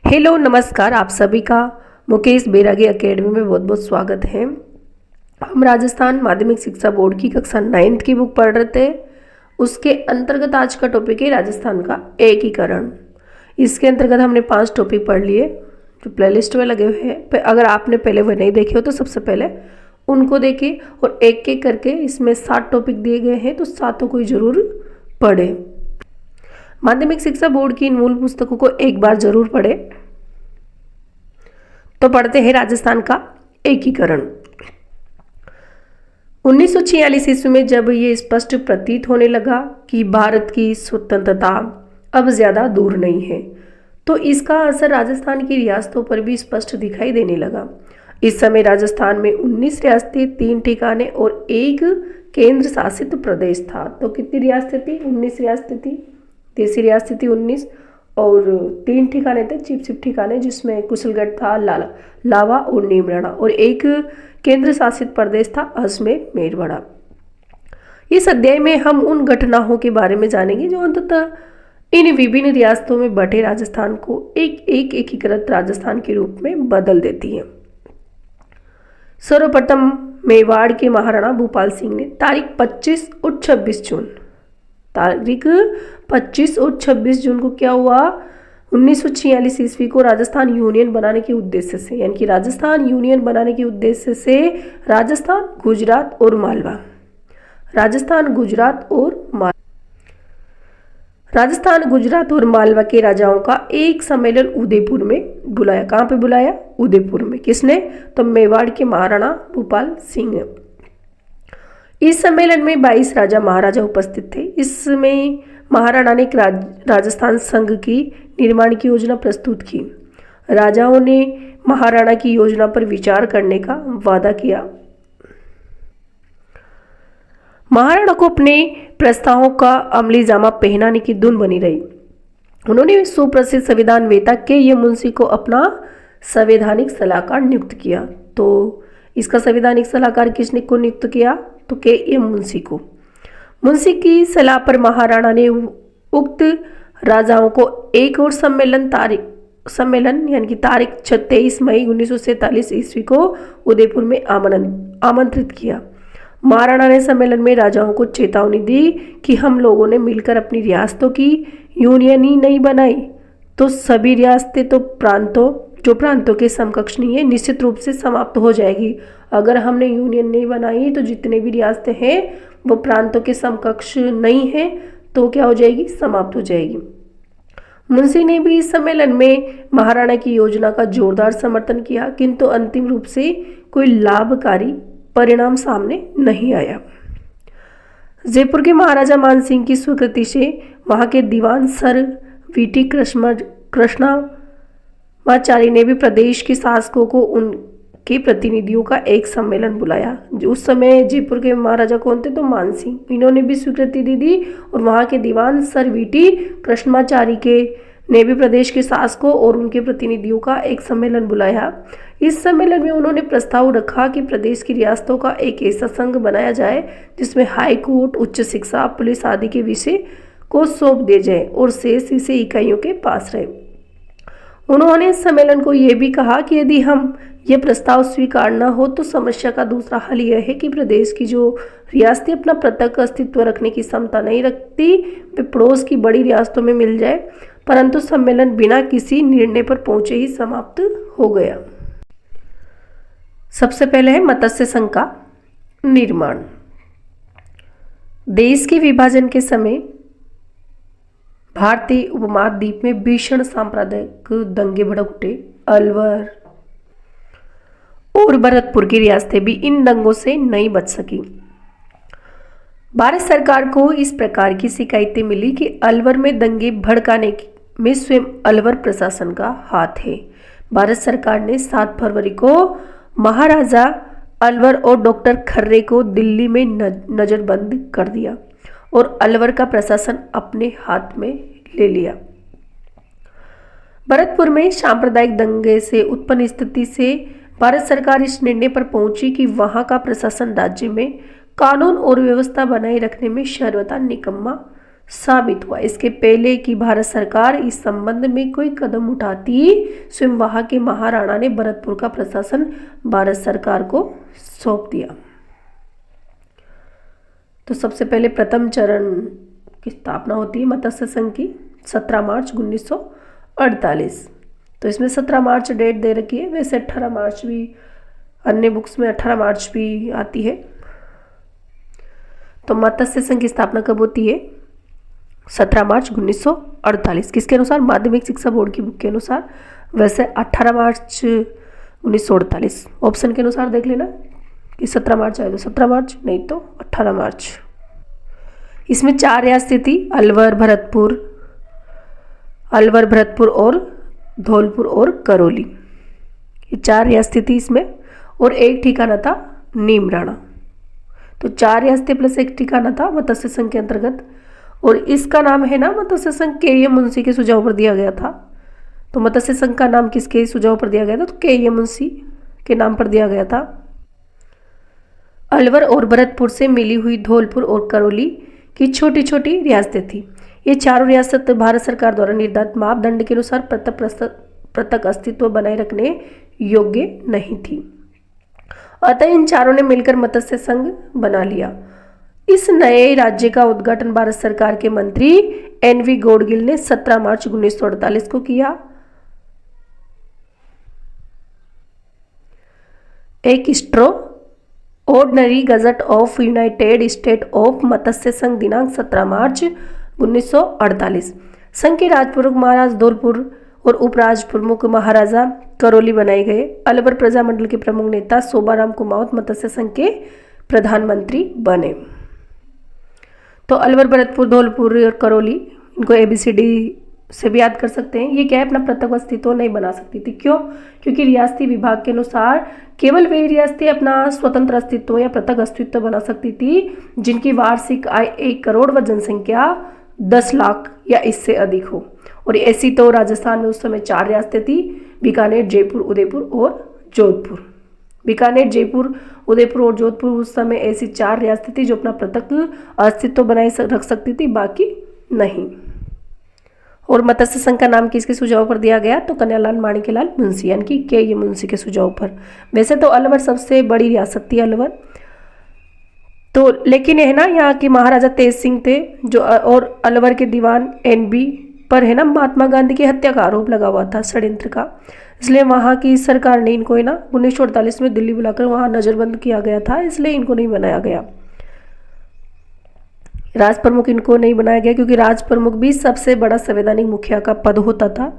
Hello नमस्कार, आप सभी का मुकेश बैरागी एकेडमी में बहुत बहुत स्वागत है। हम राजस्थान माध्यमिक शिक्षा बोर्ड की कक्षा 9th की बुक पढ़ रहे थे। उसके अंतर्गत आज का टॉपिक है राजस्थान का एकीकरण। इसके अंतर्गत हमने 5 टॉपिक पढ़ लिए जो प्लेलिस्ट में लगे हुए हैं। अगर आपने पहले वो नहीं देखे हो तो सबसे पहले उनको देखें और एक एक करके इसमें 7 टॉपिक दिए गए हैं तो सातों को जरूर पढ़ें। माध्यमिक शिक्षा बोर्ड की इन मूल पुस्तकों को एक बार जरूर पढ़ें। तो पढ़ते हैं राजस्थान का एकीकरण। 1946 ईस्वी में जब ये स्पष्ट प्रतीत होने लगा कि भारत की स्वतंत्रता अब ज्यादा दूर नहीं है, तो इसका असर राजस्थान की रियासतों पर भी स्पष्ट दिखाई देने लगा। इस समय राजस्थान में 19 रियासतें, 3 ठिकाने और एक केंद्र शासित प्रदेश था। तो कितनी रियासतें थी? 19 रियासतें थी। देशी रियासतें थी 19 और 3 ठिकाने थे, चिप ठिकाने, जिसमें कुशलगढ़ था, लावा और नीमराणा, और एक केंद्र शासित प्रदेश था अजमेर मेरवाड़ा। इस अध्याय में हम उन घटनाओं के बारे में जानेंगे जो अंततः इन विभिन्न रियासतों में बटे राजस्थान को एक एकीकृत राजस्थान के रूप में बदल देती है। सर्वप्रथम मेवाड़ के महाराणा भूपाल सिंह ने तारीख 25 और 26 जून को क्या हुआ? 1946 ईस्वी को राजस्थान यूनियन बनाने के उद्देश्य से, यानी कि राजस्थान यूनियन बनाने के उद्देश्य से राजस्थान, गुजरात और मालवा के राजाओं का एक सम्मेलन उदयपुर में बुलाया। कहाँ पे बुलाया? उदयपुर में। किसने? तो मेवाड़ के महाराणा भूपाल सिंह ने। इस सम्मेलन में 22 राजा महाराजा उपस्थित थे। इसमें महाराणा ने राजस्थान संघ की निर्माण की योजना प्रस्तुत की। राजाओं ने महाराणा की योजना पर विचार करने का वादा किया। महाराणा को अपने प्रस्तावों का अमली जामा पहनाने की धुन बनी रही। उन्होंने सुप्रसिद्ध संविधान वेता के मुंशी को अपना संवैधानिक सलाहकार नियुक्त किया। तो इसका संवैधानिक सलाहकार किसने को नियुक्त किया? तो के मुंशी को। मुंशी की सलाह पर महाराणा ने उक्त राजाओं को एक और सम्मेलन यानी कि तारीख 23 मई 1947 ईस्वी को उदयपुर में आमंत्रित किया। महाराणा ने सम्मेलन में राजाओं को चेतावनी दी कि हम लोगों ने मिलकर अपनी रियासतों की यूनियन ही नहीं बनाई तो सभी रियासतें तो प्रांतों के समकक्ष नहीं है, निश्चित रूप से समाप्त हो जाएगी। अगर हमने यूनियन नहीं बनाई तो जितने भी रियासतें हैं वो प्रांतों के समकक्ष नहीं है, तो क्या हो जाएगी? समाप्त हो जाएगी। मुंशी ने भी इस सम्मेलन में महाराणा की योजना का जोरदार समर्थन किया, किंतु अंतिम रूप से कोई लाभकारी परिणाम सामने नहीं आया। जयपुर के महाराजा मानसिंह की स्वीकृति से वहां के दीवान सर वीटी कृष्णामाचारी ने भी प्रदेश के शासकों को उनके प्रतिनिधियों का एक सम्मेलन बुलाया। उस समय जयपुर के महाराजा कौन थे? तो मानसिंह। इन्होंने भी स्वीकृति दी और वहां के दीवान सर वीटी कृष्णामाचारी ने भी प्रदेश के शासकों और उनके प्रतिनिधियों का एक सम्मेलन बुलाया। इस सम्मेलन में उन्होंने प्रस्ताव रखा कि प्रदेश की रियासतों का एक ऐसा संघ बनाया जाए जिसमें हाई कोर्ट, उच्च शिक्षा, पुलिस आदि के विषय को सौंप दिए जाए और शेष इसे इकाइयों के पास रहे। उन्होंने सम्मेलन को यह भी कहा कि यदि हम यह प्रस्ताव स्वीकार न हो तो समस्या का दूसरा हल यह है कि प्रदेश की जो रियासतें अपना पृथक अस्तित्व रखने की क्षमता नहीं रखती वे पड़ोस की बड़ी रियासतों में मिल जाए। परंतु सम्मेलन बिना किसी निर्णय पर पहुंचे ही समाप्त हो गया। सबसे पहले है मत्स्य संघ का निर्माण। देश के विभाजन के समय भारतीय उपमहाद्वीप में भीषण सांप्रदायिक दंगे भड़क उठे। अलवर और भरतपुर की रियासतें भी इन दंगों से नहीं बच सकी। भारत सरकार को इस प्रकार की शिकायतें मिली कि अलवर में दंगे भड़काने में स्वयं अलवर प्रशासन का हाथ है। भारत सरकार ने 7 फरवरी को महाराजा अलवर और डॉक्टर खर्रे को दिल्ली में नजरबंद कर दिया और अलवर का प्रशासन अपने हाथ में ले लिया। भरतपुर में सांप्रदायिक दंगे से उत्पन्न स्थिति से भारत सरकार इस निर्णय पर पहुंची कि वहां का प्रशासन राज्य में कानून और व्यवस्था बनाए रखने में सर्वथा निकम्मा साबित हुआ। इसके पहले कि भारत सरकार इस संबंध में कोई कदम उठाती, स्वयं वहां के महाराणा ने भरतपुर का प्रशासन भारत सरकार को सौंप दिया। तो सबसे पहले प्रथम चरण की स्थापना होती है मत्स्य संघ की 17 मार्च 1948। तो इसमें 17 मार्च डेट दे रखी है, वैसे 18 मार्च भी अन्य बुक्स में 18 मार्च भी आती है। तो मत्स्य संघ की स्थापना कब होती है? 17 मार्च 1948। किसके अनुसार? माध्यमिक शिक्षा बोर्ड की बुक के अनुसार। वैसे 18 मार्च 1948 ऑप्शन के अनुसार देख लेना कि 17 मार्च आए तो 17 मार्च, नहीं तो 18 मार्च। इसमें 4 रियासतें थी, अलवर, भरतपुर और धौलपुर और करौली। ये 4 रियासतें थी इसमें, और एक ठिकाना था नीमराणा। तो 4 रियासतें प्लस एक ठिकाना था मत्स्य संघ के अंतर्गत। और इसका नाम है ना मत्स्य संघ के मुंशी के सुझाव पर दिया गया था। तो मत्स्य संघ का नाम किसके सुझाव पर दिया गया था? तो के मुंशी के नाम पर दिया गया था। अलवर और भरतपुर से मिली हुई धौलपुर और करौली की छोटी छोटी रियासतें थी। ये चारों रियासत भारत सरकार द्वारा निर्धारित मापदंड के अनुसार पृथक अस्तित्व बनाए रखने योग्य नहीं थी। अतः इन चारों ने मिलकर मत्स्य संघ बना लिया। इस नए राज्य का उद्घाटन भारत सरकार के मंत्री एनवी गौडगिल ने 17 मार्च 1948 को किया। Extraordinary gazette of United State of Matsya Sangh दिनांक 17 मार्च 1948। संघ के राजप्रमुख महाराज धौलपुर और उपराज प्रमुख महाराजा करौली बनाए गए। अलवर प्रजामंडल के प्रमुख नेता सोबाराम कुमावत मत्स्य संघ के प्रधानमंत्री बने। तो अलवर, भरतपुर, धौलपुर और करौली, इनको ABCD से भी याद कर सकते हैं। ये क्या है, अपना पृथक अस्तित्व नहीं बना सकती थी। क्यों? क्योंकि रियासती विभाग के अनुसार केवल वे रियासतें अपना स्वतंत्र अस्तित्व या पृथक अस्तित्व बना सकती थी जिनकी वार्षिक आय 1 करोड़ व जनसंख्या 10 लाख या इससे अधिक हो। और ऐसी तो राजस्थान में उस समय 4 रियासतें थी, बीकानेर, जयपुर, उदयपुर और जोधपुर। बीकानेर, जयपुर, उदयपुर और जोधपुर उस समय ऐसी 4 रियासतें थी जो अपना पृथक अस्तित्व बनाए रख सकती थी, बाकी नहीं। और मत्स्य संघ का नाम किसके सुझाव पर दिया गया? तो कन्हैयालाल माणिक्यलाल मुंशी, यानी कि के मुंशी के सुझाव पर। वैसे तो अलवर सबसे बड़ी रियासत थी, अलवर तो, लेकिन है ना यहाँ के महाराजा तेज सिंह थे जो, और अलवर के दीवान NB पर है ना महात्मा गांधी की हत्या का आरोप लगा हुआ था, षड्यंत्र का। इसलिए वहाँ की सरकार ने इनको है ना 1948 में दिल्ली बुलाकर वहाँ नजरबंद किया गया था, इसलिए इनको नहीं बनाया गया। राज प्रमुख इनको नहीं बनाया गया क्योंकि राज प्रमुख भी सबसे बड़ा संवैधानिक मुखिया का पद होता था।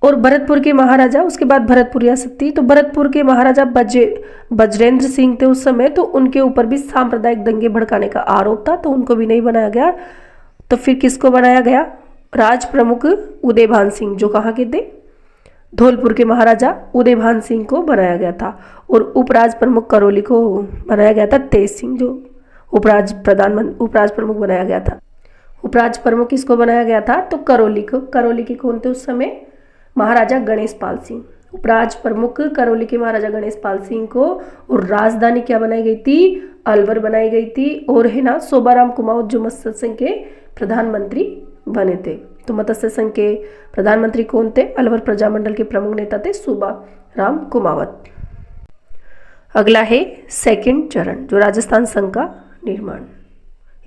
और भरतपुर के महाराजा, उसके बाद भरतपुर रियासत थी, तो भरतपुर के महाराजा बजरेंद्र सिंह थे उस समय, तो उनके ऊपर भी सांप्रदायिक दंगे भड़काने का आरोप था, तो उनको भी नहीं बनाया गया। तो फिर किसको बनाया गया? राज प्रमुख उदयभान सिंह, जो कहाँ के थे? धौलपुर के महाराजा उदयभान सिंह को बनाया गया था। और उपराज प्रमुख करौली को बनाया गया था तेज सिंह, जो उपराज प्रमुख बनाया गया था। उपराज प्रमुख किसको बनाया गया था? तो करौली को। करौली के कौन थे उस समय? महाराजा गणेश पाल सिंह। उपराज प्रमुख करौली के महाराजा गणेश पाल सिंह को। और राजधानी क्या बनाई गई थी? अलवर बनाई गई थी। और है ना सोबाराम कुमावत जो मत्स्य संघ के प्रधानमंत्री बने थे। तो मत्स्य संघ के प्रधानमंत्री कौन थे? अलवर प्रजामंडल के प्रमुख नेता थे सोबाराम कुमावत। अगला है सेकंड चरण, जो राजस्थान संघ का निर्माण।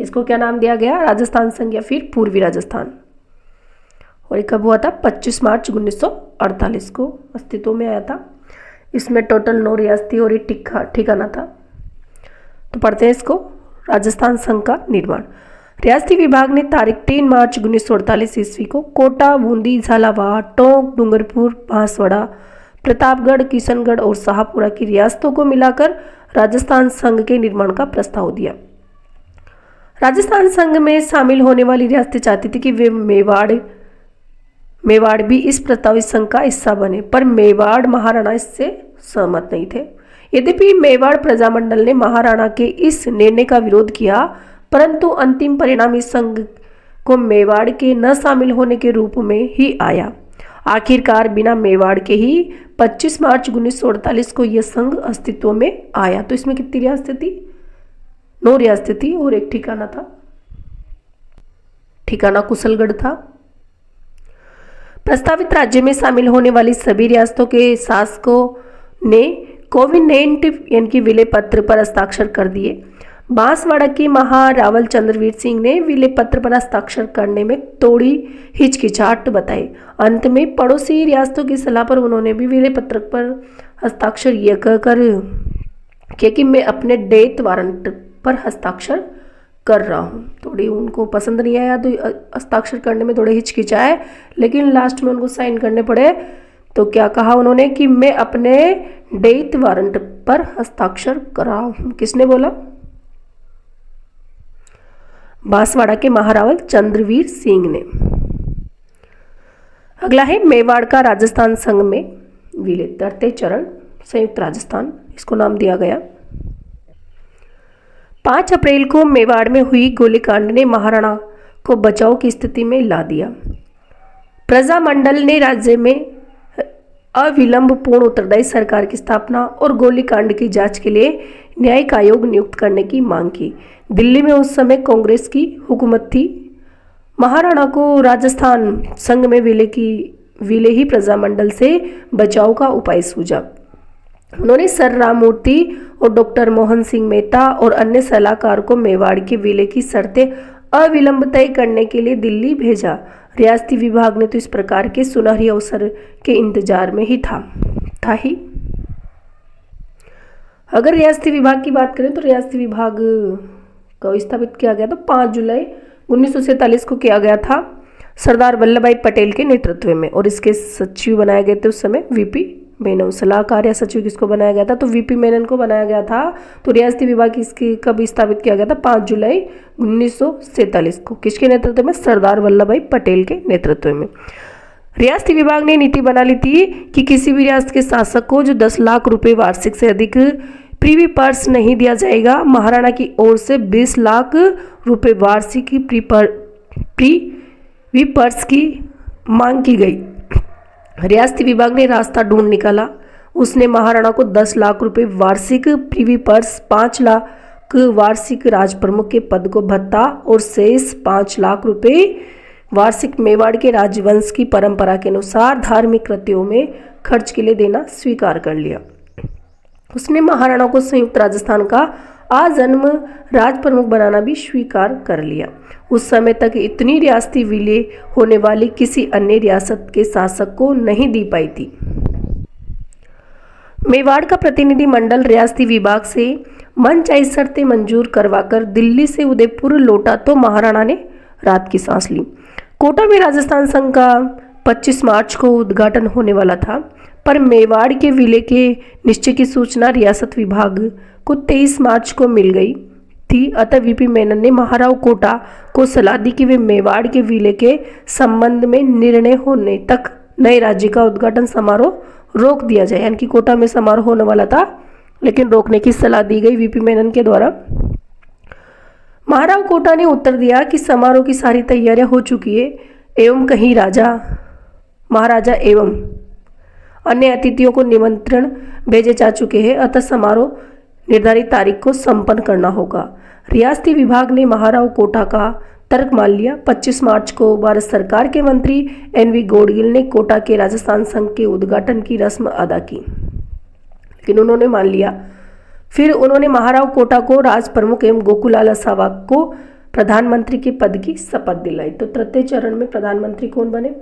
इसको क्या नाम दिया गया? राजस्थान संघ या फिर पूर्वी राजस्थान। और ये कब हुआ था? 25 मार्च 1948 को अस्तित्व में आया था। इसमें टोटल 9 रियासतें और एक ठिकाना था। तो पढ़ते हैं इसको, राजस्थान संघ का निर्माण। रियासती विभाग ने तारीख 3 मार्च 1948 ईस्वी को कोटा, बूंदी, झालावाड़, टोंक, डूंगरपुर, बांसवाड़ा, प्रतापगढ़, किशनगढ़ और शाहपुरा की रियासतों को मिलाकर राजस्थान संघ के निर्माण का प्रस्ताव दिया। राजस्थान संघ में शामिल होने वाली रियासतें चाहती थी कि वे मेवाड़ भी इस प्रस्तावित संघ का हिस्सा बने, पर मेवाड़ महाराणा इससे सहमत नहीं थे। यद्यपि मेवाड़ प्रजामंडल ने महाराणा के इस निर्णय का विरोध किया, परंतु अंतिम परिणाम इस संघ को मेवाड़ के न शामिल होने के रूप में ही आया। आखिरकार बिना मेवाड़ के ही 25 मार्च 1948 को यह संघ अस्तित्व में आया। तो इसमें कितनी रियासतें थी? 9 रियासतें थी और एक ठिकाना था। ठिकाना कुशलगढ़ था। प्रस्तावित राज्य में शामिल होने वाली सभी रियासतों के शासकों ने कोविनेंट यानी कि विलय पत्र पर हस्ताक्षर कर दिए। बांसवाड़ा के महारावल चंद्रवीर सिंह ने विलय पत्र पर हस्ताक्षर करने में थोड़ी हिचकिचाहट बताई। अंत में पड़ोसी रियासतों की सलाह पर उन्होंने भी विलय पत्र पर हस्ताक्षर यह कहकर किया कि मैं अपने डेथ वारंट पर हस्ताक्षर कर रहा हूँ। थोड़ी उनको पसंद नहीं आया तो हस्ताक्षर करने में थोड़े हिचकिचाए, लेकिन लास्ट में उनको साइन करने पड़े। तो क्या कहा उन्होंने कि मैं अपने डेथ वारंट पर हस्ताक्षर कर रहा हूँ। किसने बोला? बांसवाड़ा के महारावल चंद्रवीर सिंह ने। अगला है मेवाड़ का राजस्थान संघ में विलय, तृतीय चरण संयुक्त राजस्थान इसको नाम दिया गया। 5 अप्रैल को मेवाड़ में हुई गोलीकांड ने महाराणा को बचाव की स्थिति में ला दिया। प्रजामंडल ने राज्य में अविलंब पूर्ण उत्तरदायी सरकार की स्थापना और गोलीकांड की जांच के लिए न्यायिक आयोग नियुक्त करने की मांग की। दिल्ली में उस समय कांग्रेस की हुकूमत थी। महाराणा को राजस्थान संघ में विलय ही प्रजामंडल से बचाव का उपाय सूझा। उन्होंने सर राममूर्ति और डॉक्टर मोहन सिंह मेहता और अन्य सलाहकार को मेवाड़ के विलय की शर्तें अविलंब तय करने के लिए दिल्ली भेजा। रियासती विभाग ने तो इस प्रकार के सुनहरी अवसर के इंतजार में ही था ही। अगर रियासती विभाग की बात करें तो रियासती विभाग को स्थापित किया गया तो 5 जुलाई 1947 को किया गया था सरदार वल्लभ भाई पटेल के नेतृत्व में, और इसके सचिव बनाए गए थे उस समय वीपी मेनन। सलाहकार या सचिव किसको बनाया गया था? तो वीपी मेनन को बनाया गया था। तो रियासती विभाग इसकी कब स्थापित किया गया था? 5 जुलाई 1947 को। किसके नेतृत्व में? सरदार वल्लभ भाई पटेल के नेतृत्व में। रियासती विभाग ने नीति बना ली थी कि किसी भी रियासत के शासक को जो 10 लाख रुपए वार्षिक से अधिक प्रीवी पर्स नहीं दिया जाएगा। महाराणा की ओर से 20 लाख रुपए वार्षिक प्रीवी पर्स की मांग की गई। रियासती विभाग ने रास्ता ढूंढ निकाला। उसने महाराणा को 10 लाख रुपए वार्षिक प्रीवी पर्स, 5 लाख वार्षिक राज प्रमुख के पद को भत्ता और शेष 5 लाख रुपए वार्षिक मेवाड़ के राजवंश की परंपरा के अनुसार धार्मिक कृत्यों में खर्च के लिए देना स्वीकार कर लिया। उसने महाराणा को संयुक्त राजस्थान का आजन्म राज प्रमुख बनाना भी स्वीकार कर लिया। उस समय तक इतनी रियासती विलय होने वाली किसी अन्य रियासत के शासक को नहीं दी पाई थी। मेवाड़ का प्रतिनिधि मंडल रियासती विभाग से मनचाही शर्तें मंजूर करवाकर दिल्ली से उदयपुर लौटा तो महाराणा ने रात की सांस ली। कोटा में राजस्थान संघ का 25 मार्च को उद्घाटन होने वाला था, पर मेवाड़ के विलय के निश्चय की सूचना रियासत विभाग को 23 मार्च को मिल गई थी। अतः वीपी मेनन ने महाराव कोटा को सलाह दी कि वे मेवाड़ के विलय के संबंध में निर्णय होने तक नए राज्य का उद्घाटन समारोह रोक दिया जाए। यानी कि कोटा में समारोह होने वाला था लेकिन रोकने की सलाह दी गई वीपी मेनन के द्वारा। महाराव कोटा ने उत्तर दिया कि समारोह की सारी तैयारियां हो चुकी है एवं कहीं महाराजा एवं अन्य अतिथियों को निमंत्रण भेजे जा चुके हैं, अतः समारोह निर्धारित तारीख को संपन्न करना होगा। रियासती विभाग ने महाराव कोटा का तर्क मान लिया। 25 मार्च को भारत सरकार के मंत्री एनवी गोडगिल ने कोटा के राजस्थान संघ के उद्घाटन की रस्म अदा की, लेकिन उन्होंने मान लिया। फिर उन्होंने महाराव कोटा को राज प्रमुख एवं गोकुलाल सावक को प्रधानमंत्री के पद की शपथ दिलाई। तो तृतीय चरण में प्रधानमंत्री कौन बने?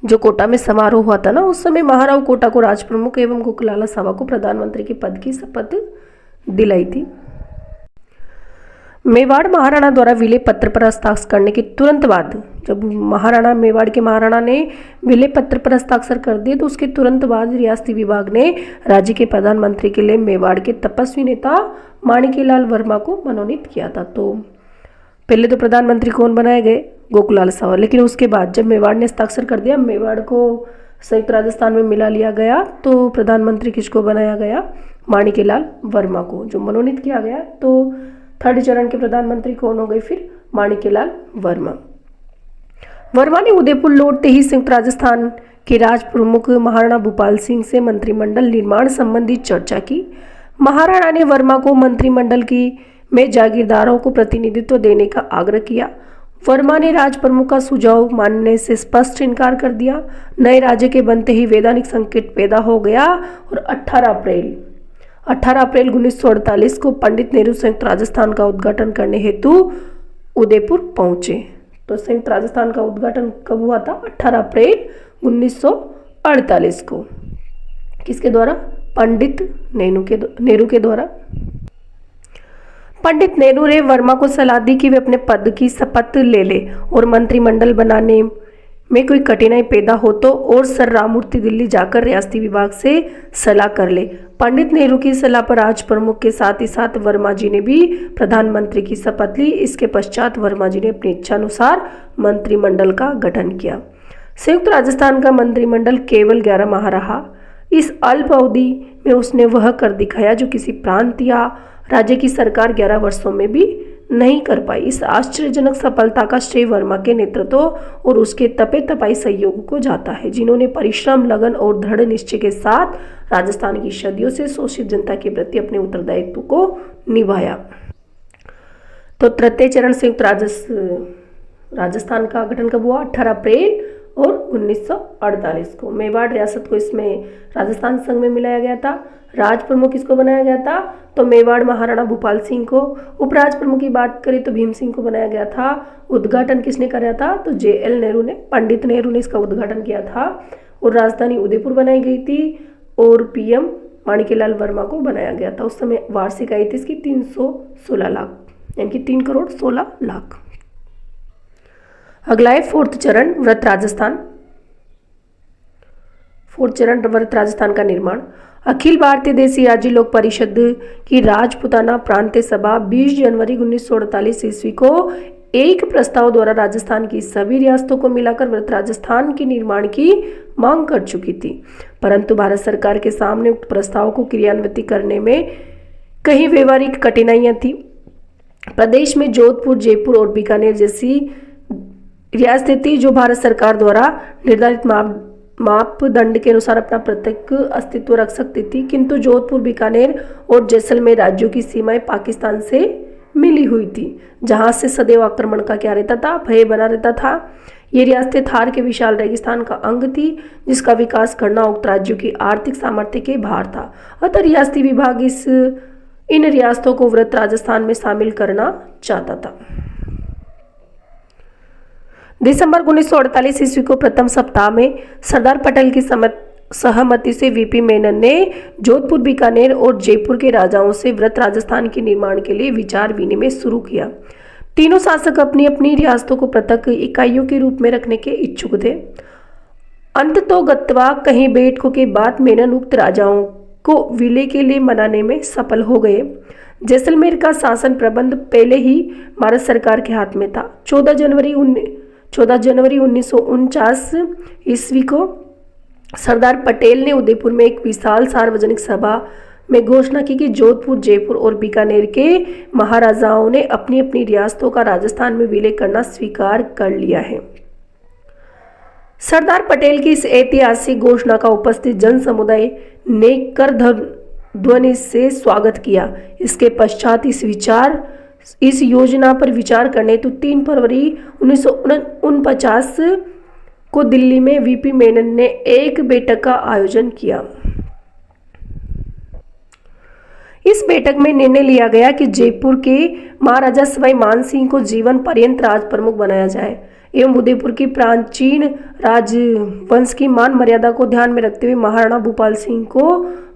जो कोटा में समारोह हुआ था ना, उस समय महाराव कोटा को राज प्रमुख एवं गोकुलाल सावक को प्रधानमंत्री के पद की शपथ दिलाई थी। मेवाड़ महाराणा द्वारा विलय पत्र पर हस्ताक्षर करने के तुरंत बाद, जब मेवाड़ के महाराणा ने विलय पत्र पर हस्ताक्षर कर दिए तो उसके तुरंत बाद रियासती विभाग ने राज्य के प्रधानमंत्री के लिए मेवाड़ के तपस्वी नेता माणिक्यलाल वर्मा को मनोनीत किया था। तो पहले तो प्रधानमंत्री कौन बनाए गए? गोकुलाल सावक। लेकिन उसके बाद जब मेवाड़ ने हस्ताक्षर कर दिया, मेवाड़ को संयुक्त राजस्थान में मिला लिया गया, तो प्रधानमंत्री किसको बनाया गया? माणिक्यलाल वर्मा को, जो मनोनीत किया गया। तो थर्ड चरण के प्रधानमंत्री कौन हो गए फिर? माणिक्यलाल वर्मा ने उदयपुर लौटते ही संयुक्त राजस्थान के राज प्रमुख महाराणा भूपाल सिंह से मंत्रिमंडल निर्माण संबंधी चर्चा की। महाराणा ने वर्मा को मंत्रिमंडल की में जागीरदारों को प्रतिनिधित्व देने का आग्रह किया। वर्मा ने राज प्रमुख का सुझाव मानने से स्पष्ट इनकार कर दिया। नए राज्य के बनते ही वैधानिक संकट पैदा हो गया और 18 अप्रैल 1948 को पंडित नेहरू संयुक्त राजस्थान का उद्घाटन करने हेतु उदयपुर पहुंचे। तो संयुक्त राजस्थान का उद्घाटन कब हुआ था? 18 अप्रैल 1948 को। किसके द्वारा? पंडित नेहरू के द्वारा। पंडित नेहरू ने वर्मा को सलाह दी कि वे अपने पद की शपथ ले ले और मंत्रिमंडल बनाने में कोई कठिनाई पैदा हो तो और सर राममूर्ति दिल्ली जाकर रियासती विभाग से सलाह कर ले। पंडित नेहरू की सलाह पर राज प्रमुख के साथ ही साथ वर्मा जी ने भी प्रधानमंत्री की शपथ ली। इसके पश्चात वर्मा जी ने अपनी इच्छानुसार मंत्रिमंडल का गठन किया। संयुक्त राजस्थान का मंत्रिमंडल केवल 11 माह रहा। इस अल्प अवधि में उसने वह कर दिखाया जो किसी प्रांत या राज्य की सरकार 11 वर्षों में भी नहीं कर पाई। इस आश्चर्यजनक सफलता का श्रेय वर्मा के नेतृत्व और उसके तपे तपाई सहयोग को जाता है, जिन्होंने परिश्रम, लगन और दृढ़ निश्चय के साथ राजस्थान की सदियों से शोषित जनता के प्रति अपने उत्तरदायित्व को निभाया। तो तृतीय चरण संयुक्त राजस्थान का गठन कब हुआ? 18 अप्रैल और 1948 को। मेवाड़ रियासत को इसमें राजस्थान संघ में मिलाया गया था। राज प्रमुख किसको बनाया गया था? तो मेवाड़ महाराणा भूपाल सिंह को। उपराज प्रमुख की बात करें तो भीम सिंह को बनाया गया था। उद्घाटन किसने कराया था? तो JL नेहरू ने, पंडित नेहरू ने इसका उद्घाटन किया था। और राजधानी उदयपुर बनाई गई थी और PM माणिक्यलाल वर्मा को बनाया गया था। उस समय वार्षिक आय थी इसकी 316 लाख, यानी कि 3 करोड़ 16 लाख। अगला है फोर्थ चरण व्रत राजस्थान। फोर्थ चरण व्रत राजस्थान का निर्माण। अखिल भारतीय देसी राज्य लोक परिषद की राजपुताना प्रांतीय सभा 20 जनवरी 1948 ईस्वी को एक प्रस्ताव द्वारा राजस्थान की सभी रियासतों को मिलाकर व्रत राजस्थान के निर्माण की मांग कर चुकी थी, परंतु भारत सरकार के सामने उक्त प्रस्ताव को क्रियान्वित करने में कई व्यवहारिक कठिनाइयां थी। प्रदेश में जोधपुर, जयपुर और बीकानेर जैसी रियासतें थी जो भारत सरकार द्वारा निर्धारित मापदंड के अनुसार अपना प्रत्येक अस्तित्व रख सकती थी, किंतु जोधपुर, बीकानेर और जैसलमेर राज्यों की सीमाएं पाकिस्तान से मिली हुई थी, जहां से सदैव आक्रमण का क्या रहता था? भय बना रहता था। ये रियासतें थार के विशाल रेगिस्तान का अंग थी, जिसका विकास करना उक्त राज्यों की आर्थिक सामर्थ्य के बाहर था। अतः रियासती विभाग इन रियासतों को व्रत राजस्थान में शामिल करना चाहता था। दिसंबर 1948 ईस्वी को प्रथम सप्ताह में सरदार पटेल की सहमति से VP मेनन ने जोधपुर, बीकानेर और जयपुर के राजाओं से व्रत राजस्थान के निर्माण के लिए विचार विनिमय शुरू किया। तीनों शासक अपनी अपनी रियासतों को पृथक इकाइयों के रूप में रखने के इच्छुक थे। अंततोगत्वा कहीं बैठकों के बाद मेनन उक्त राजाओं को विलय के लिए मनाने में सफल हो गए। जैसलमेर का शासन प्रबंध पहले ही भारत सरकार के हाथ में था। 14 जनवरी 1949 ईस्वी को सरदार पटेल ने उदयपुर में एक विशाल सार्वजनिक सभा में घोषणा की कि जोधपुर, जयपुर और बीकानेर के महाराजाओं ने अपनी अपनी रियासतों का राजस्थान में विलय करना स्वीकार कर लिया है। सरदार पटेल की इस ऐतिहासिक घोषणा का उपस्थित जन समुदाय ने करध्वनि से स्वागत किया। इसके पश्चात इस योजना पर विचार करने तो 3 फरवरी 1949 को दिल्ली में VP मेनन ने एक बैठक का आयोजन किया। इस बैठक में निर्णय लिया गया कि जयपुर के महाराजा सवाई मानसिंह को जीवन पर्यंत राज प्रमुख बनाया जाए एवं उदयपुर की प्राचीन राजवंश की मान मर्यादा को ध्यान में रखते हुए महाराणा भूपाल सिंह को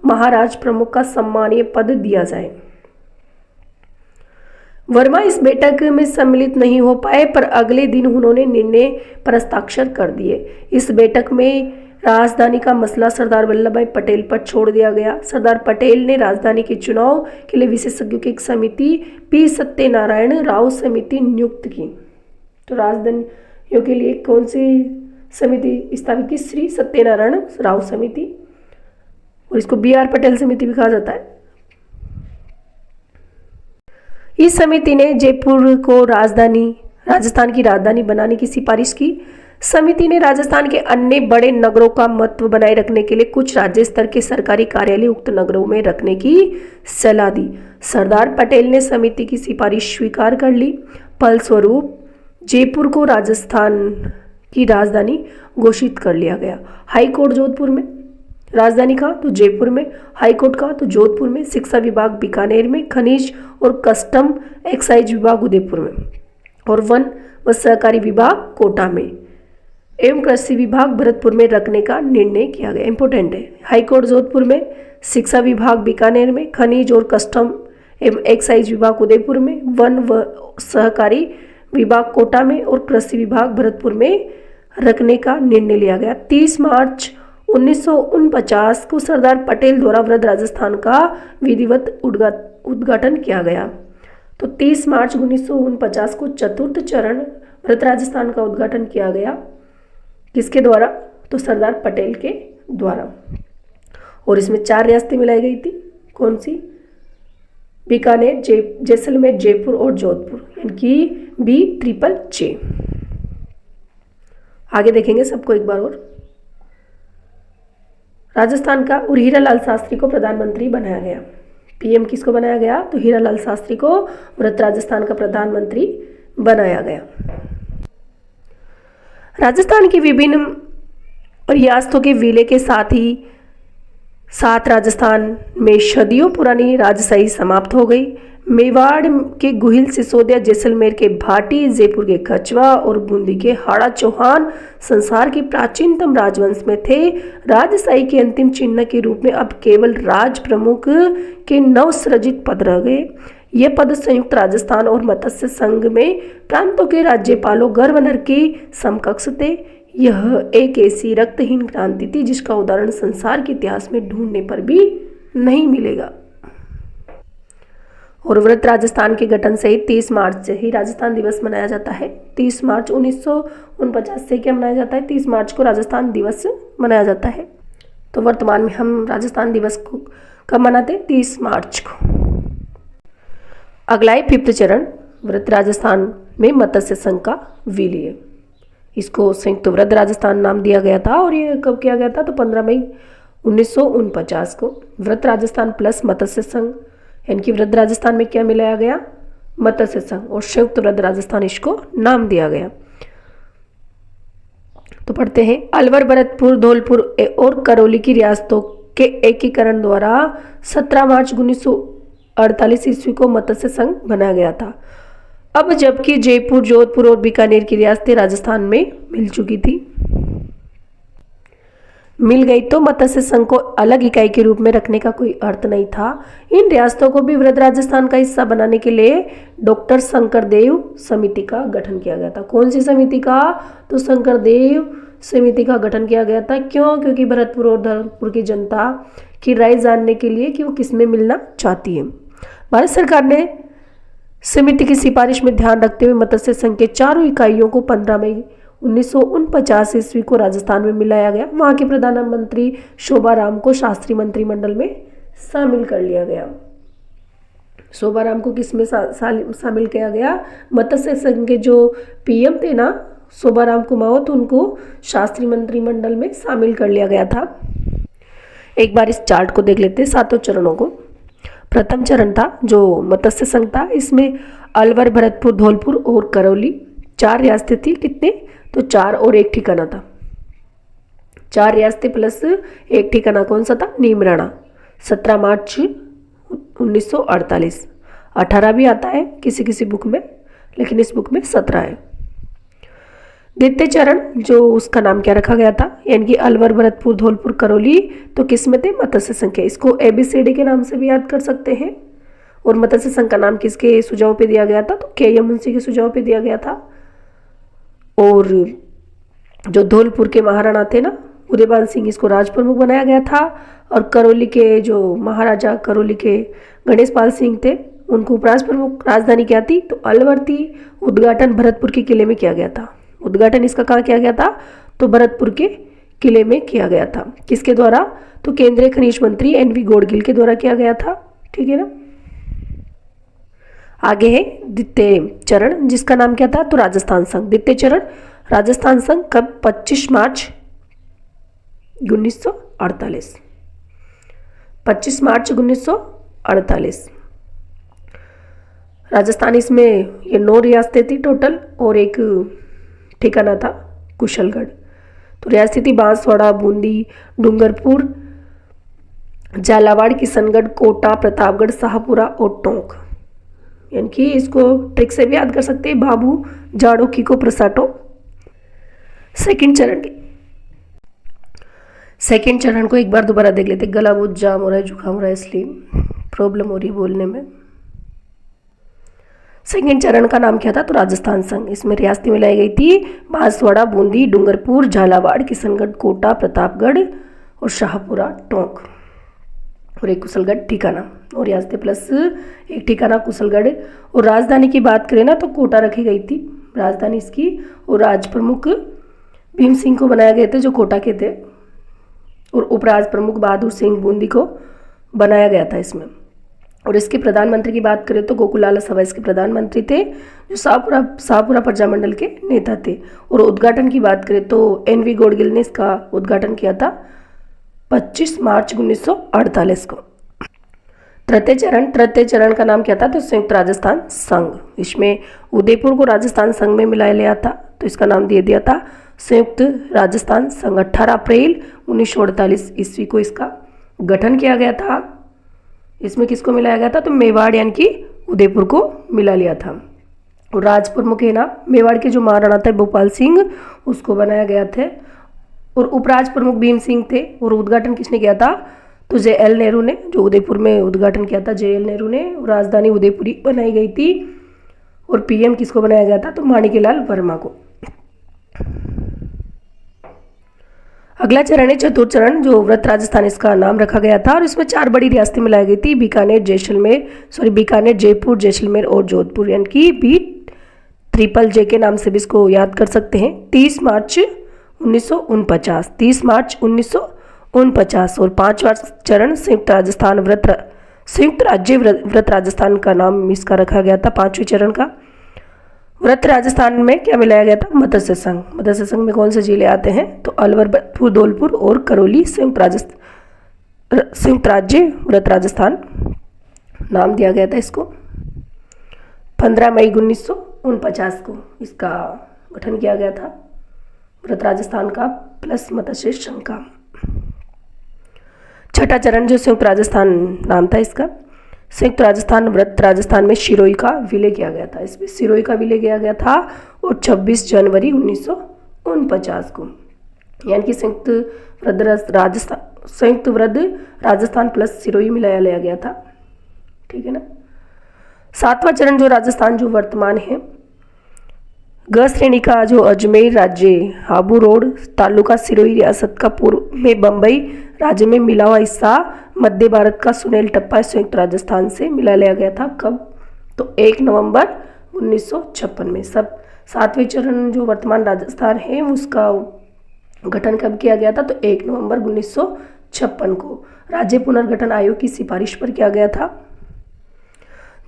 महाराज प्रमुख का सम्मानीय पद दिया जाए। वर्मा इस बैठक में सम्मिलित नहीं हो पाए, पर अगले दिन उन्होंने निर्णय पर हस्ताक्षर कर दिए। इस बैठक में राजधानी का मसला सरदार वल्लभ भाई पटेल पर छोड़ दिया गया। सरदार पटेल ने राजधानी के चुनाव के लिए विशेषज्ञों की एक समिति P सत्यनारायण राव समिति नियुक्त की। तो राजधानियों के लिए कौन सी समिति स्थापित की? श्री सत्यनारायण राव समिति, और इसको BR पटेल समिति भी कहा जाता है। इस समिति ने जयपुर को राजस्थान की राजधानी बनाने की सिफारिश की। समिति ने राजस्थान के अन्य बड़े नगरों का महत्व बनाए रखने के लिए कुछ राज्य स्तर के सरकारी कार्यालय उक्त नगरों में रखने की सलाह दी। सरदार पटेल ने समिति की सिफारिश स्वीकार कर ली। फलस्वरूप जयपुर को राजस्थान की राजधानी घोषित कर लिया गया। हाई कोर्ट जोधपुर में, राजधानी कहाँ तो जयपुर में, हाई कोर्ट कहाँ तो जोधपुर में, शिक्षा विभाग बीकानेर में, खनिज और कस्टम एक्साइज विभाग उदयपुर में और वन व सहकारी विभाग कोटा में एवं कृषि विभाग भरतपुर में रखने का निर्णय किया गया। इंपॉर्टेंट है, हाई कोर्ट जोधपुर में, शिक्षा विभाग बीकानेर में, खनिज और कस्टम एवं एक्साइज विभाग उदयपुर में, वन व सहकारी विभाग कोटा में और कृषि विभाग भरतपुर में रखने का निर्णय लिया गया। 30 मार्च 1949 को सरदार पटेल द्वारा वृहद राजस्थान का विधिवत उद्घाटन किया गया। तो 30 मार्च 1949 को चतुर्थ चरण वृहद राजस्थान का उद्घाटन किया गया। किसके द्वारा तो सरदार पटेल के द्वारा। और इसमें 4 रियासतें मिलाई गई थी। कौन सी? बीकानेर, जैसलमेर, जयपुर और जोधपुर, यानी कि B-JJJ। आगे देखेंगे सबको एक बार और। राजस्थान का और हीरालाल शास्त्री को प्रधानमंत्री बनाया गया। पीएम किसको बनाया गया तो हीरालाल शास्त्री को वृहद राजस्थान का प्रधानमंत्री बनाया गया। राजस्थान की विभिन्न रियासतों के विलय के साथ राजस्थान में सदियों पुरानी राजशाही समाप्त हो गई। मेवाड़ के गुहिल, सिसोदिया, जैसलमेर के भाटी, जयपुर के कछवा और बूंदी के हाड़ा चौहान संसार के प्राचीनतम राजवंश में थे। राजशाही के अंतिम चिन्ह के रूप में अब केवल राज प्रमुख के नवसृजित पद रह गए। ये पद संयुक्त राजस्थान और मत्स्य संघ में प्रांतों के राज्यपालों गवर्नर के समकक्ष थे। यह एक ऐसी रक्तहीन क्रांति थी जिसका उदाहरण संसार के इतिहास में ढूंढने पर भी नहीं मिलेगा। और वृहद राजस्थान के गठन से ही 30 मार्च से ही राजस्थान दिवस मनाया जाता है। 30 मार्च 1949 से क्या मनाया जाता है? 30 मार्च को राजस्थान दिवस मनाया जाता है। तो वर्तमान में हम राजस्थान दिवस को कब मनाते हैं? 30 मार्च को। अगला है 5th चरण, वृहद राजस्थान में मत्स्य संघ का विलय। इसको संयुक्त वृहद राजस्थान नाम दिया गया था और ये कब किया गया था? तो 15 मई 1949 को। वृहद राजस्थान प्लस मत्स्य संघ, यानी कि वृहद राजस्थान में क्या मिलाया गया? मत्स्य संघ, और संयुक्त वृहद राजस्थान इसको नाम दिया गया। तो पढ़ते हैं, अलवर, भरतपुर, धौलपुर और करौली की रियासतों के एकीकरण द्वारा 17 मार्च 1948 ईस्वी को मत्स्य संघ बनाया गया था। अब जबकि जयपुर, जोधपुर और बीकानेर की रियासतें राजस्थान में मिल गई तो मत्स्य संघ को अलग इकाई के रूप में रखने का कोई अर्थ नहीं था। इन रियासतों को भी वृहद राजस्थान का हिस्सा बनाने के लिए डॉक्टर शंकरदेव समिति का गठन किया गया था। कौन सी समिति का? तो शंकरदेव समिति का गठन किया गया था। क्यों? क्योंकि भरतपुर और धौलपुर की जनता की राय जानने के लिए कि वो किसमें मिलना चाहती है। भारत सरकार ने समिति की सिफारिश में ध्यान रखते हुए मत्स्य संघ के 4 इकाइयों को 15 मई 1949 ईस्वी को राजस्थान में मिलाया गया। वहां के प्रधानमंत्री शोभाराम को शास्त्री मंत्रिमंडल में शामिल कर लिया गया। शोभाराम को किस में शामिल किया गया? मत्स्य संघ के जो पीएम थे ना, शोभाराम कुमावत, उनको शास्त्री मंत्रिमंडल में शामिल कर लिया गया था। एक बार इस चार्ट को देख लेते हैं, 7 चरणों को। प्रथम चरण था जो मत्स्य संघ था, इसमें अलवर, भरतपुर, धौलपुर और करौली 4 रियासतें थी। कितने? तो 4 और 1 ठिकाना था। 4 रियासतें प्लस 1 ठिकाना। कौन सा था? नीमराणा। 17 मार्च 1948। 18 भी आता है किसी किसी बुक में, लेकिन इस बुक में 17 है। द्वितीय चरण जो उसका नाम क्या रखा गया था, यानी कि अलवर, भरतपुर, धौलपुर, करौली, तो किस में थे? मत्स्य संघ के। इसको ABCD के नाम से भी याद कर सकते हैं। और मत्स्य संघ का नाम किसके सुझाव पे दिया गया था? तो KM मुंशी के सुझाव पे दिया गया था। और जो धौलपुर के महाराणा थे ना, उदयपाल सिंह, इसको राज प्रमुख बनाया गया था। और करौली के जो महाराजा करौली के गणेश पाल सिंह थे, उनको उपराज प्रमुख। राजधानी क्या थी? तो अलवर थी। उद्घाटन भरतपुर के किले में किया गया था। उद्घाटन इसका कहाँ किया गया था? तो भरतपुर के किले में किया गया था। किसके द्वारा? तो केंद्रीय खनिज मंत्री NV गौड़गिल के द्वारा किया गया था। ठीक है ना। आगे है द्वितीय चरण, जिसका नाम क्या था? तो राजस्थान संघ। द्वितीय चरण राजस्थान संघ कब? 25 मार्च 1948। 25 मार्च 1948। राजस्थान, इसमें ये 9 रियासतें थी टोटल और एक ठिकाना था कुशलगढ़। तो रियासतें थी बांसवाड़ा, बूंदी, डूंगरपुर, झालावाड़, किशनगढ़, कोटा, प्रतापगढ़, शाहपुरा और टोंक। यानी कि इसको ट्रिक से भी याद कर सकते हैं, बाबू जाड़ो की को प्रसाटो। सेकंड चरण को एक बार दोबारा देख लेते। गला बहुत जाम हो रहा है, जुकाम हो रहा है, इसलिए प्रॉब्लम हो रही है बोलने में। सेकंड चरण का नाम क्या था? तो राजस्थान संघ। इसमें रियासतें मिलाई गई थी बांसवाड़ा, बूंदी, डूंगरपुर, झालावाड़, किशनगढ़, कोटा, प्रतापगढ़ और शाहपुरा, टोंक और एक कुशलगढ़ ठिकाना। और रियासतें प्लस एक ठिकाना कुशलगढ़। और राजधानी की बात करें ना तो कोटा रखी गई थी राजधानी इसकी। और राज प्रमुख भीम सिंह को बनाए गए थे जो कोटा के थे। और उपराज प्रमुख बहादुर सिंह बूंदी को बनाया गया था इसमें। और इसके प्रधानमंत्री की बात करें तो गोकुलाल सभा इसके प्रधानमंत्री थे जो शाहपुरा प्रजामंडल के नेता थे। और उद्घाटन की बात करें तो NV गोडगिल ने इसका उद्घाटन किया था 25 मार्च 1948 को। तृतीय चरण का नाम क्या था? तो संयुक्त राजस्थान संघ। इसमें उदयपुर को राजस्थान संघ में मिला लिया था, तो इसका नाम दे दिया था संयुक्त राजस्थान संघ। 18 अप्रैल 1948 ईस्वी को इसका गठन किया गया था। इसमें किसको मिलाया गया था? तो मेवाड़ यानी कि उदयपुर को मिला लिया था। और राज प्रमुख है ना मेवाड़ के जो महाराणा थे भोपाल सिंह, उसको बनाया गया थे। और उपराज प्रमुख भीम सिंह थे। और उद्घाटन किसने किया था? तो JL नेहरू ने, जो उदयपुर में उद्घाटन किया था JL नेहरू ने। राजधानी उदयपुरी बनाई गई थी। और PM किसको बनाया गया था? तो माणिक्यलाल वर्मा को। अगला चरण है चतुर्थ चरण, जो व्रत राजस्थान इसका नाम रखा गया था। और इसमें 4 बड़ी रियासतें मिलाई गई थी, बीकानेर, जयपुर, जैसलमेर और जोधपुर। यानी कि BJJ के नाम से भी इसको याद कर सकते हैं। 30 मार्च 1949 और 5वां चरण संयुक्त राज्य व्रत राजस्थान का नाम इसका रखा गया था 5वें चरण का। व्रत राजस्थान में क्या मिलाया गया था? मत्स्य संघ में कौन से जिले आते हैं? तो अलवर, भरतपुर, धौलपुर और करौली संयुक्त राज्य व्रत राजस्थान नाम दिया गया था इसको। 15 मई 1949 को इसका गठन किया गया था व्रत राजस्थान का प्लस मत्स्य संघ का। छठा चरण जो संयुक्त राजस्थान नाम था इसका। संयुक्त राजस्थान व्रत राजस्थान में सिरोही का विलय किया गया था। इसमें सिरोही का विलय किया गया था और 26 जनवरी 1949 को। यानी कि संयुक्त व्रत राजस्थान प्लस सिरोही मिलाया लिया गया था। ठीक है ना। 7वां चरण जो राजस्थान जो वर्तमान है, ग श्रेणी का जो अजमेर राज्य, हाबू रोड तालुका, सिरोही रियासत का पूर्व में बम्बई राज्य में मिला हुआ हिस्सा, मध्य भारत का सुनेल टप्पा संयुक्त राजस्थान से मिला लिया गया था। कब? तो 1 नवंबर 1956 में। सब 7वें चरण जो वर्तमान राजस्थान है उसका गठन कब किया गया था? तो 1 नवंबर 1956 को राज्य पुनर्गठन आयोग की सिफारिश पर किया गया था।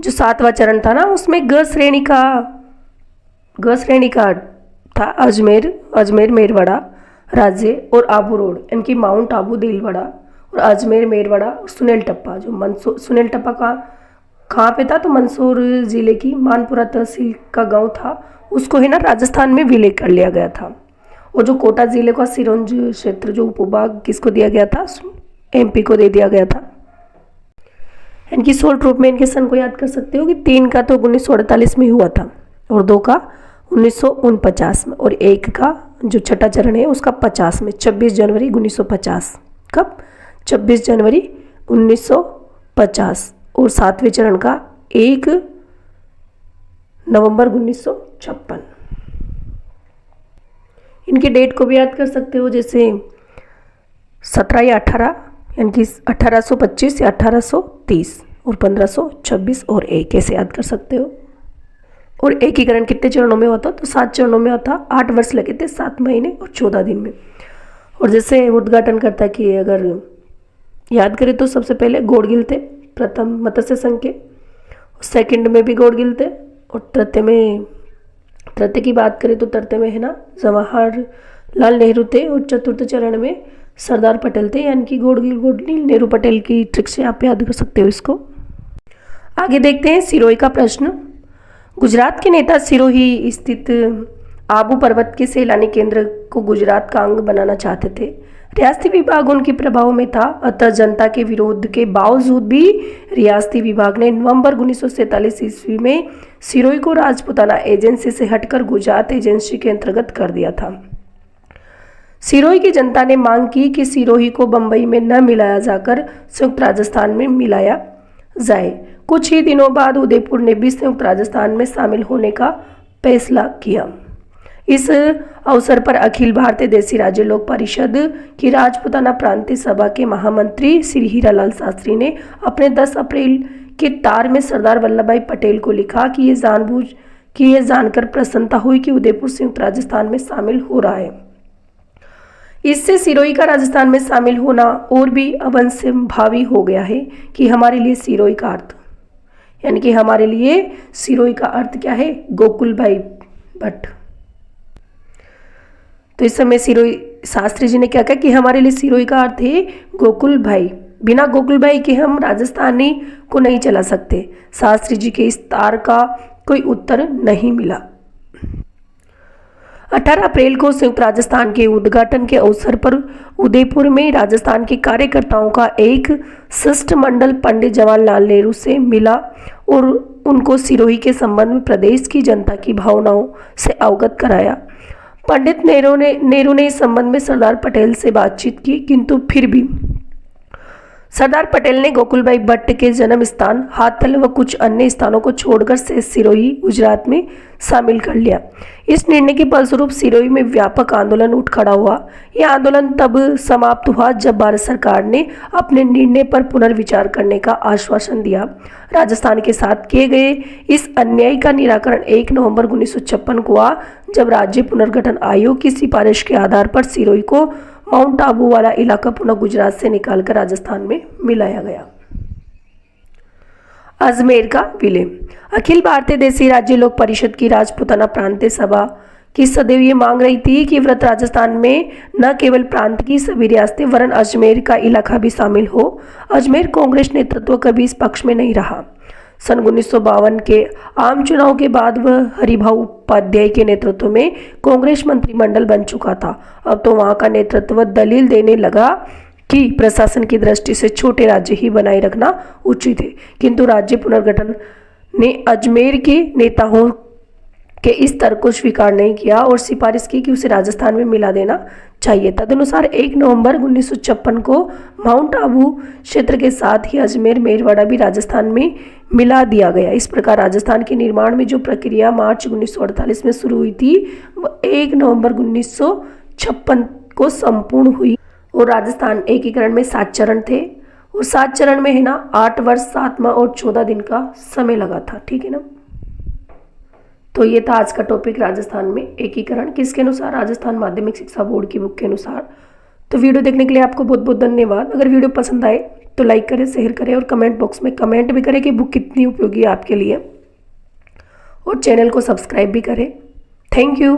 जो 7वां चरण था ना उसमें ग श्रेणी का था अजमेर मेरवाड़ा राज्य और आबू रोड यानी कि माउंट आबू दिलवाड़ा और अजमेर मेरवाड़ा और सुनेल टप्पा। जो सुनेल टप्पा का कहाँ पे था? तो मंदसौर जिले की मानपुरा तहसील का गांव था, उसको है ना राजस्थान में विलय कर लिया गया था। और जो कोटा जिले का सिरोंज क्षेत्र जो उपभाग किसको दिया गया था? MP को दे दिया गया था। इनकी शॉर्ट रूप में इनके सन को याद कर सकते हो कि 3 का तो 1948 में हुआ था और 2 का 1949 में और 1 का जो छठा चरण है उसका 50 में 26 जनवरी 1950। कब? 26 जनवरी 1950। और 7वें चरण का 1 नवंबर 1956। इनके डेट को भी याद कर सकते हो, जैसे 17 या 18 यानी कि 1825 या 1830 और 1526 और 1 ऐसे याद कर सकते हो। और एकीकरण कितने चरणों में होता? तो 7 चरणों में होता। 8 वर्ष लगे थे 7 महीने और 14 दिन में। और जैसे उद्घाटन करता कि अगर याद करें तो सबसे पहले गोडगिल थे प्रथम मत्स्य संघ के, सेकंड में भी गोडगिल थे और तृतीय में तृतीय की बात करें तो तृतीय में है ना जवाहरलाल नेहरू थे और चतुर्थ चरण में सरदार पटेल थे, यानी कि गोडगिल नेहरू पटेल की ट्रिक से आप याद कर सकते हो इसको। आगे देखते हैं सिरोही का प्रश्न। गुजरात के नेता सिरोही स्थित आबू पर्वत के सैलानी केंद्र को गुजरात का अंग बनाना चाहते थे। रियासती विभाग उनके प्रभाव में था, अतः जनता के विरोध के बावजूद भी रियासती विभाग ने नवंबर 1947 ईस्वी में सिरोही को राजपुताना एजेंसी से हटकर गुजरात एजेंसी के अंतर्गत कर दिया था। सिरोही की जनता ने मांग की कि सिरोही को बंबई में न मिलाया जाकर संयुक्त राजस्थान में मिलाया जाए। कुछ ही दिनों बाद उदयपुर ने भी संयुक्त राजस्थान में शामिल होने का फैसला किया। इस अवसर पर अखिल भारतीय देसी राज्य लोक परिषद की राजपुताना प्रांतीय सभा के महामंत्री श्री हीरालाल शास्त्री ने अपने 10 अप्रैल के तार में सरदार वल्लभ भाई पटेल को लिखा कि ये जानकर प्रसन्नता हुई कि उदयपुर संयुक्त राजस्थान में शामिल हो रहा है। इससे सिरोही का राजस्थान में शामिल होना और भी अवश्यंभावी हो गया है कि हमारे लिए सिरोही का अर्थ, यानी कि हमारे लिए सिरोही का अर्थ क्या है? गोकुल भाई भट्ट। तो इस समय सिरोही शास्त्री जी ने क्या कहा कि हमारे लिए सिरोही का अर्थ है गोकुल भाई, बिना गोकुल भाई के हम राजस्थानी को नहीं चला सकते। शास्त्री जी के इस तार का कोई उत्तर नहीं मिला। 18 अप्रैल को संयुक्त राजस्थान के उद्घाटन के अवसर पर उदयपुर में राजस्थान के कार्यकर्ताओं का एक शिष्टमंडल पंडित जवाहरलाल नेहरू से मिला और उनको सिरोही के संबंध में प्रदेश की जनता की भावनाओं से अवगत कराया। पंडित नेहरू ने इस संबंध में सरदार पटेल से बातचीत की, किंतु फिर भी सरदार पटेल ने गोकुल भाई भट्ट के जन्म स्थान हाथल व कुछ अन्य स्थानों को छोड़कर शेष सिरोही गुजरात में शामिल कर लिया। इस निर्णय के फलस्वरूप सिरोही में व्यापक आंदोलन उठ खड़ा हुआ। यह आंदोलन तब समाप्त हुआ जब भारत सरकार ने अपने निर्णय पर पुनर्विचार करने का आश्वासन दिया। राजस्थान के साथ किए गए इस अन्याय का निराकरण 1 नवंबर 1956 को हुआ, जब राज्य पुनर्गठन आयोग की सिफारिश के आधार पर सिरोही को माउंट आबू वाला इलाका पुनः गुजरात से निकालकर राजस्थान में मिलाया गया। अजमेर का विलय। अखिल भारतीय देसी राज्य लोक परिषद की राजपुताना प्रांतीय सभा की सदैव ये मांग रही थी कि वृत्त राजस्थान में न केवल प्रांत की सभी रियासतें वरन अजमेर का इलाका भी शामिल हो। अजमेर कांग्रेस नेतृत्व कभी इस पक्ष में नहीं रहा। सन 1952 के आम चुनाव के बाद वह हरिभाऊ उपाध्याय के नेतृत्व में कांग्रेस मंत्रिमंडल बन चुका था। अब तो वहां का नेतृत्व दलील देने लगा कि प्रशासन की दृष्टि से छोटे राज्य ही बनाए रखना उचित है, किंतु राज्य पुनर्गठन ने अजमेर के नेताओं के इस तर्क को स्वीकार नहीं किया और सिफारिश की कि उसे राजस्थान में मिला देना चाहिए। तदनुसार 1 नवंबर 1956 को माउंट आबू क्षेत्र के साथ ही अजमेर मेरवाड़ा भी राजस्थान में मिला दिया गया। इस प्रकार राजस्थान के निर्माण में जो प्रक्रिया मार्च 1948 में शुरू हुई थी वह 1 नवंबर 1956 को संपूर्ण हुई और राजस्थान एकीकरण में 7 चरण थे और 7 चरण में है ना 8 वर्ष 7 माह और 14 दिन का समय लगा था। ठीक है ना। तो ये था आज का टॉपिक, राजस्थान में एकीकरण किसके अनुसार? राजस्थान माध्यमिक शिक्षा बोर्ड की बुक के अनुसार। तो वीडियो देखने के लिए आपको बहुत बहुत धन्यवाद। अगर वीडियो पसंद आए तो लाइक करें, शेयर करें और कमेंट बॉक्स में कमेंट भी करें कि बुक कितनी उपयोगी है आपके लिए, और चैनल को सब्सक्राइब भी करें। Thank you.